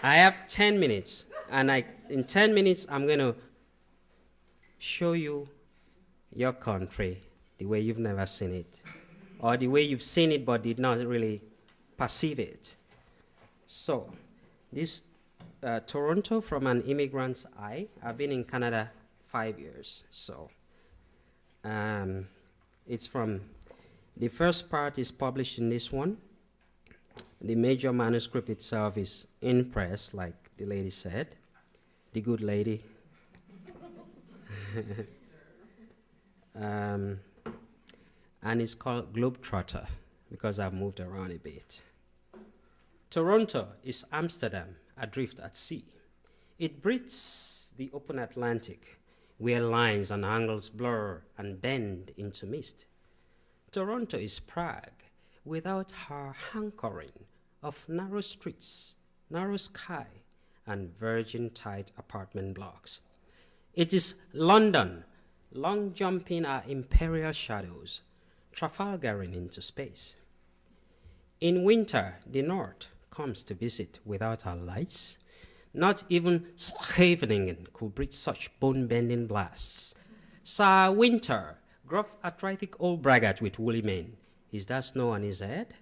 I have 10 minutes, and in 10 minutes, I'm going to show you your country the way you've never seen it, or the way you've seen it but did not really perceive it. So, this Toronto from an immigrant's eye. I've been in Canada 5 years, so it's from, the first part is published in this one. The major manuscript itself is in press, like the lady said, the good lady. And it's called Globetrotter because I've moved around a bit. Toronto is Amsterdam adrift at sea. It breathes the open Atlantic, where lines and angles blur and bend into mist. Toronto is Prague without her hankering of narrow streets, narrow sky, and virgin tight apartment blocks. It is London, long jumping our imperial shadows, Trafalgaring into space. In winter, the north comes to visit without our lights. Not even Scheveningen could breathe such bone-bending blasts. Sir Winter, gruff, arthritic old braggart with woolly mane, is that snow on his head?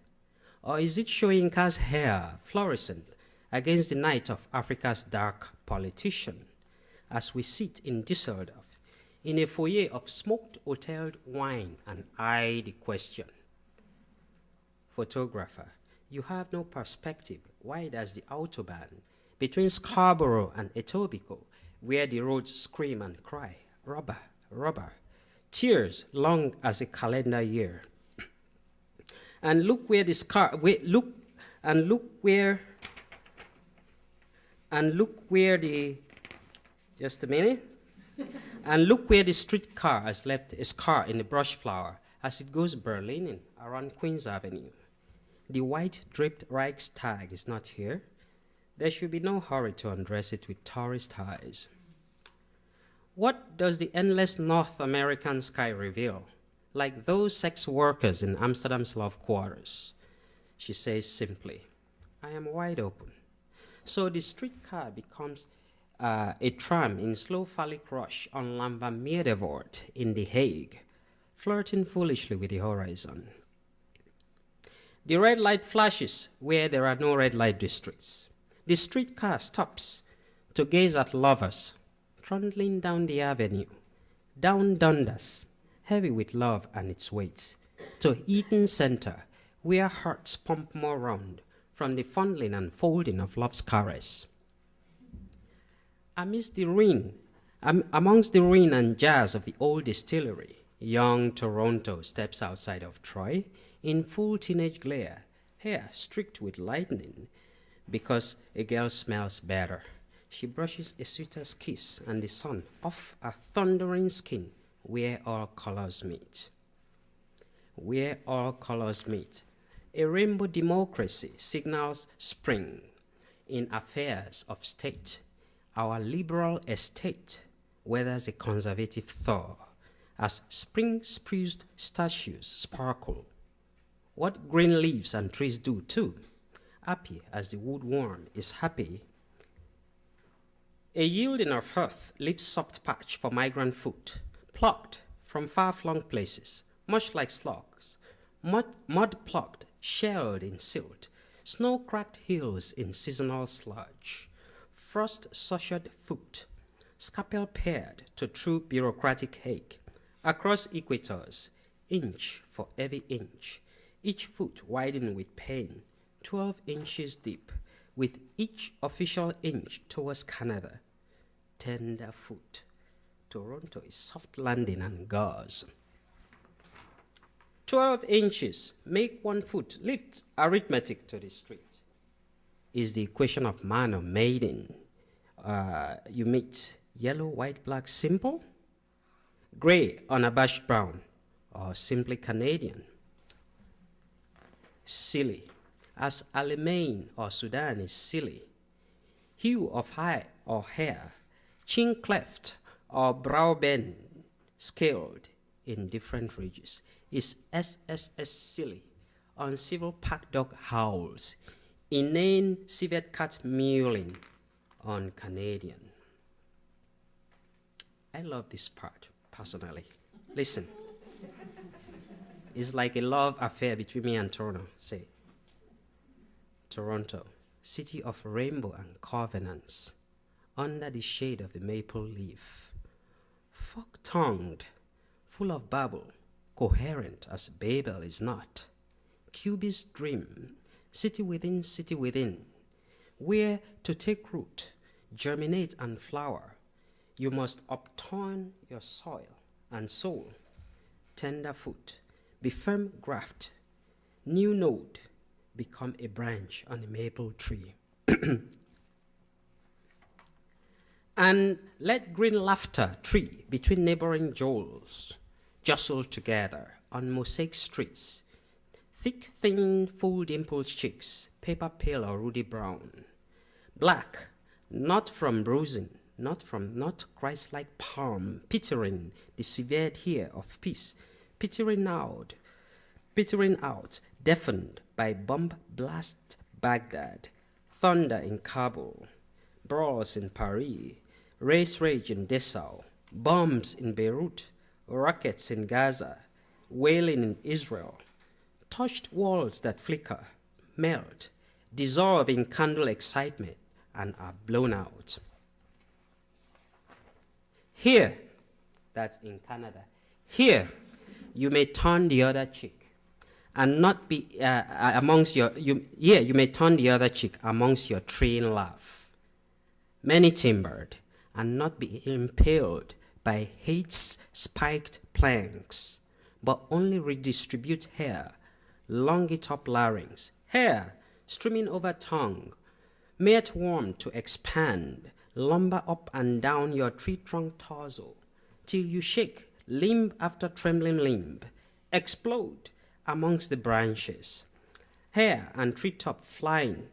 Or is it showing Inca's hair fluorescent against the night of Africa's dark politician? As we sit in Düsseldorf, in a foyer of smoked hoteled wine, and eye the question. Photographer, you have no perspective. Why does the Autobahn between Scarborough and Etobicoke, where the roads scream and cry, rubber, rubber, tears long as a calendar year? And look where the just a minute. And look where the streetcar has left a scar in the brush flower as it goes Berlining around Queens Avenue. The white draped Reichstag is not here. There should be no hurry to undress it with tourist eyes. What does the endless North American sky reveal? Like those sex workers in Amsterdam's love quarters. She says simply, I am wide open. So the streetcar becomes a tram in slow phallic rush on Lambermeerdervoort in The Hague, flirting foolishly with the horizon. The red light flashes where there are no red light districts. The streetcar stops to gaze at lovers trundling down the avenue, down Dundas, heavy with love and its weight, to Eaton Center, where hearts pump more round from the fondling and folding of love's caress. Amongst the ruin and jazz of the old distillery, young Toronto steps outside of Troy in full teenage glare, hair streaked with lightning, because a girl smells better. She brushes a sweeter's kiss and the sun off a thundering skin where all colors meet. Where all colors meet. A rainbow democracy signals spring in affairs of state. Our liberal estate weathers a conservative thaw as spring-spruced statues sparkle. What green leaves and trees do too, happy as the woodworm is happy. A yielding of earth leaves soft patch for migrant foot, plucked from far-flung places, much like slugs, mud plucked, shelled in silt, snow-cracked hills in seasonal sludge, frost-sutured foot, scalpel pared to true bureaucratic ache, across equators, inch for every inch, each foot widened with pain, 12 inches deep, with each official inch towards Canada. Tender foot. Toronto is soft landing and gauze. 12 inches, make 1 foot, lift arithmetic to the street. Is the equation of man or maiden. You meet yellow, white, black, simple, gray, unabashed brown, or simply Canadian. Silly, as Alamein or Sudan is silly. Hue of eye or hair, chin cleft or brow bend, scaled in different ridges, is SSS silly. Uncivil pack dog howls inane civet cat mewling on Canadian. I love this part, personally. Listen. It's like a love affair between me and Toronto. Say, Toronto, city of rainbow and covenants, under the shade of the maple leaf. Fork-tongued, full of babble, coherent as Babel is not. Cubist dream, city within, where to take root, germinate and flower, you must upturn your soil and soul, tender foot, be firm graft, new node, become a branch on a maple tree. And let green laughter tree between neighboring Joels jostle together on mosaic streets, thick, thin, full dimpled cheeks, paper pale or ruddy brown, black, not from bruising, not Christ-like palm, pittering the severed hair of peace, pittering out, deafened by bomb blast Baghdad, thunder in Kabul, brawls in Paris, race rage in Dessau, bombs in Beirut, rockets in Gaza, wailing in Israel, touched walls that flicker, melt, dissolve in candle excitement, and are blown out. Here, that's in Canada, here you may turn the other cheek and not be you may turn the other cheek amongst your train laugh, many timbered, and not be impaled by hate's spiked planks, but only redistribute hair, long it up larynx, hair streaming over tongue, made warm to expand, lumber up and down your tree-trunk torso, till you shake limb after trembling limb, explode amongst the branches, hair and treetop flying,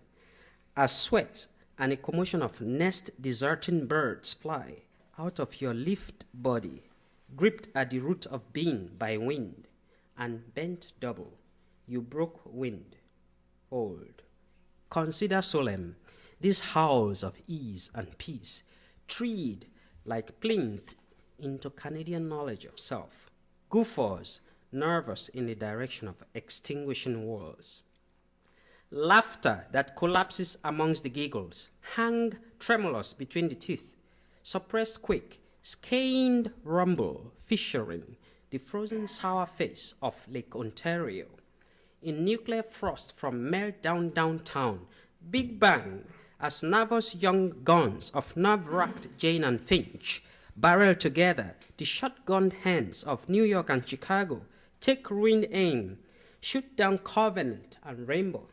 as sweat and a commotion of nest-deserting birds fly out of your lift body, gripped at the root of being by wind, and bent double, you broke wind, old. Consider solemn these howls of ease and peace, treed like plinth into Canadian knowledge of self, guffaws nervous in the direction of extinguishing walls. Laughter that collapses amongst the giggles, hang tremulous between the teeth, suppressed quake, skein rumble, fissuring the frozen sour face of Lake Ontario. In nuclear frost from meltdown downtown, Big Bang, as nervous young guns of nerve-racked Jane and Finch barrel together, the shotgunned hands of New York and Chicago take ruined aim, shoot down Covenant and Rainbow,